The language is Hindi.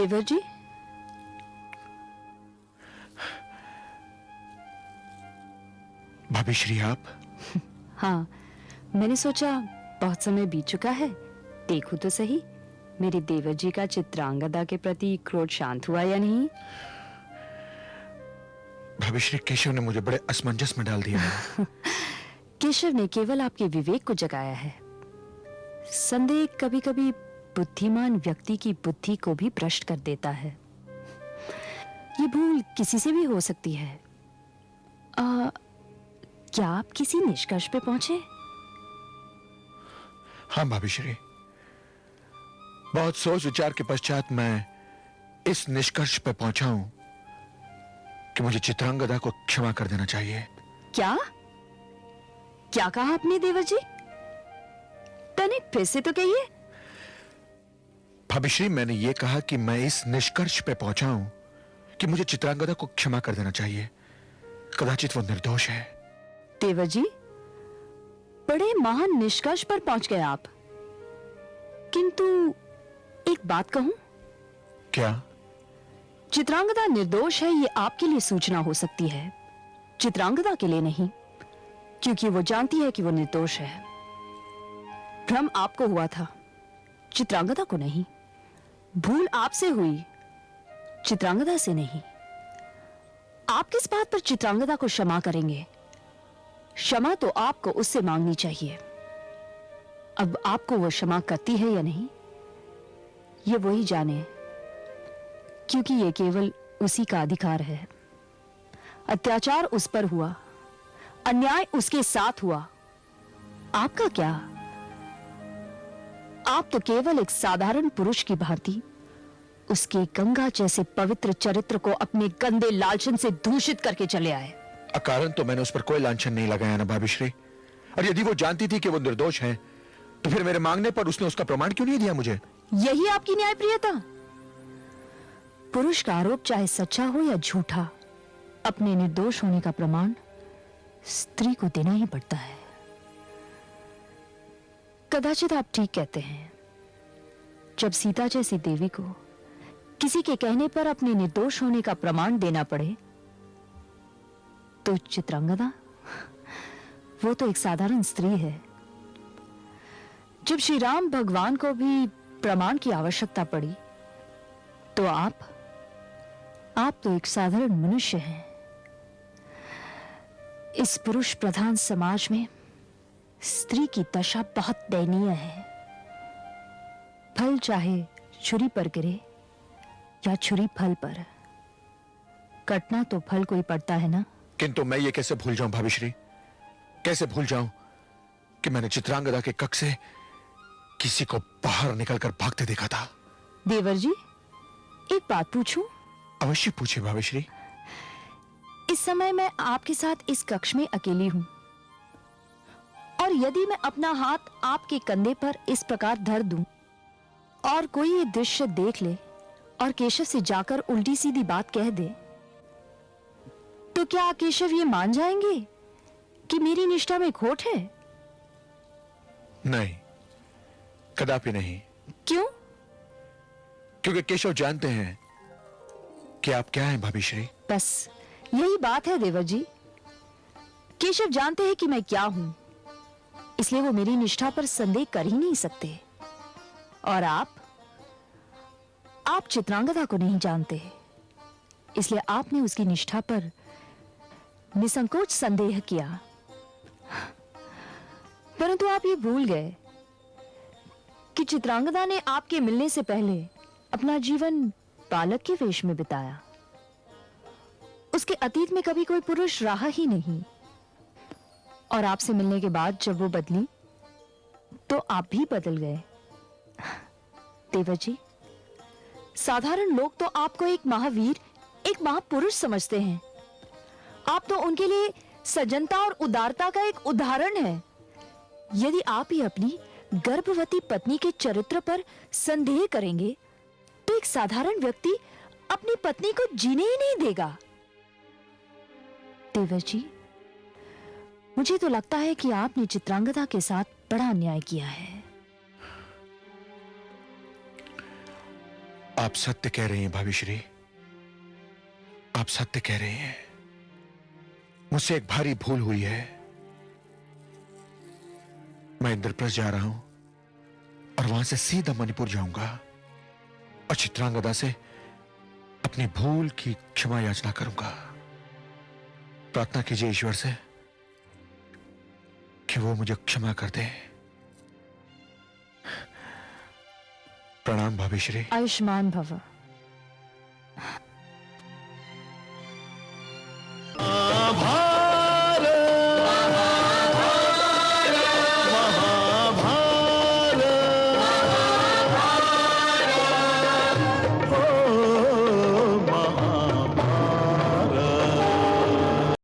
देवर जी, भाभी श्री आप? हाँ, मैंने सोचा बहुत समय बीत चुका है, देखूं तो सही मेरे देवर जी का चित्रांगदा के प्रति क्रोध शांत हुआ या नहीं। भाभी श्री केशव ने मुझे बड़े असमंजस में डाल दिया है। केशव ने केवल आपके विवेक को जगाया है। संदेह कभी-कभी बुद्धिमान व्यक्ति की बुद्धि को भी भ्रष्ट कर देता है। ये भूल किसी से भी हो सकती है। क्या आप किसी निष्कर्ष पे पहुंचे? हाँ भाभी श्री, बहुत सोच विचार के पश्चात मैं इस निष्कर्ष पे पहुंचा हूं कि मुझे चित्रांगदा को क्षमा कर देना चाहिए। क्या क्या कहा आपने देवर जी? तनिक फिर से तो कहिए। भाभी श्री, मैंने ये कहा कि मैं इस निष्कर्ष पे पहुंचा हूं कि मुझे चित्रांगदा को क्षमा कर देना चाहिए। कदाचित वो निर्दोष है। देवर जी, बड़े महान निष्कर्ष पर पहुंच गए आप। किंतु एक बात कहूं? क्या? चित्रांगदा निर्दोष है, ये आपके लिए सूचना हो सकती है, चित्रांगदा के लिए नहीं, क्योंकि वो जानती है कि वो निर्दोष है। भ्रम आपको हुआ था, चित्रांगदा को नहीं। भूल आपसे हुई, चित्रांगदा से नहीं। आप किस बात पर चित्रांगदा को क्षमा करेंगे? क्षमा तो आपको उससे मांगनी चाहिए। अब आपको वो क्षमा करती है या नहीं, ये वही जाने, क्योंकि ये केवल उसी का अधिकार है। अत्याचार उस पर हुआ, अन्याय उसके साथ हुआ। आपका क्या? आप तो केवल एक साधारण पुरुष की भांति उसके गंगा जैसे पवित्र चरित्र को अपने गंदे लालचन से दूषित करके चले आए। अकारण तो मैंने उस पर कोई लांछन नहीं लगाया ना भाभी श्री। और यदि वो जानती थी कि वो निर्दोष है, तो फिर मेरे मांगने पर उसने उसका प्रमाण क्यों नहीं दिया मुझे? यही आपकी न्यायप्रियता? पुरुष का आरोप चाहे सच्चा हो या झूठा, अपने निर्दोष होने का प्रमाण स्त्री को देना ही पड़ता है। कदाचित आप ठीक कहते हैं। जब सीता जैसी देवी को किसी के कहने पर अपने निर्दोष होने का प्रमाण देना पड़े, तो चित्रांगदा, वो तो एक साधारण स्त्री है। जब श्री राम भगवान को भी प्रमाण की आवश्यकता पड़ी, तो आप तो एक साधारण मनुष्य हैं। इस पुरुष प्रधान समाज में स्त्री की दशा बहुत दयनीय है। फल चाहे छुरी पर गिरे या छुरी फल पर, कटना तो फल को ही पड़ता है ना। किंतु मैं ये कैसे भूल जाऊं भाभी श्री, कैसे भूल जाऊं कि मैंने चित्रांगदा के कक्ष से किसी को बाहर निकलकर भागते देखा था। देवर जी, एक बात पूछूं? अवश्य पूछिए भाभी श्री। इस समय मैं आपके साथ इस कक्ष में अकेली हूं, और यदि मैं अपना हाथ आपके कंधे पर इस प्रकार धर दूं और कोई ये दृश्य देख ले और केशव से जाकर उल्टी सीधी बात कह दे, तो क्या केशव ये मान जाएंगे कि मेरी निष्ठा में खोट है? नहीं, कदापि नहीं। क्यों? क्योंकि केशव जानते हैं कि आप क्या हैं भाभी श्री। बस यही बात है देवर जी। केशव जानते हैं कि मैं क्या हूं, इसलिए वो मेरी निष्ठा पर संदेह कर ही नहीं सकते। और आप चित्रांगदा को नहीं जानते, इसलिए आपने उसकी निष्ठा पर निसंकोच संदेह किया। परंतु आप ये भूल गए कि चित्रांगदा ने आपके मिलने से पहले अपना जीवन बालक के वेश में बिताया। उसके अतीत में कभी कोई पुरुष रहा ही नहीं, और आपसे मिलने के बाद जब वो बदली, तो आप भी बदल गए। देवर जी, साधारण लोग तो आपको एक महावीर, एक महापुरुष समझते हैं। आप तो उनके लिए सज्जनता और उदारता का एक उदाहरण है। यदि आप ही अपनी गर्भवती पत्नी के चरित्र पर संदेह करेंगे, तो एक साधारण व्यक्ति अपनी पत्नी को जीने ही नहीं देगा। देवर जी, मुझे तो लगता है कि आपने चित्रांगदा के साथ बड़ा अन्याय किया है। आप सत्य कह रही हैं भाभी श्री, आप सत्य कह रही हैं। मुझसे एक भारी भूल हुई है। मैं इंद्रप्रस्थ जा रहा हूं और वहां से सीधा मणिपुर जाऊंगा और चित्रांगदा से अपनी भूल की क्षमा याचना करूंगा। प्रार्थना कीजिए ईश्वर से कि वो मुझे क्षमा कर दे। प्रणाम भाभी श्री। आयुष्मान भव।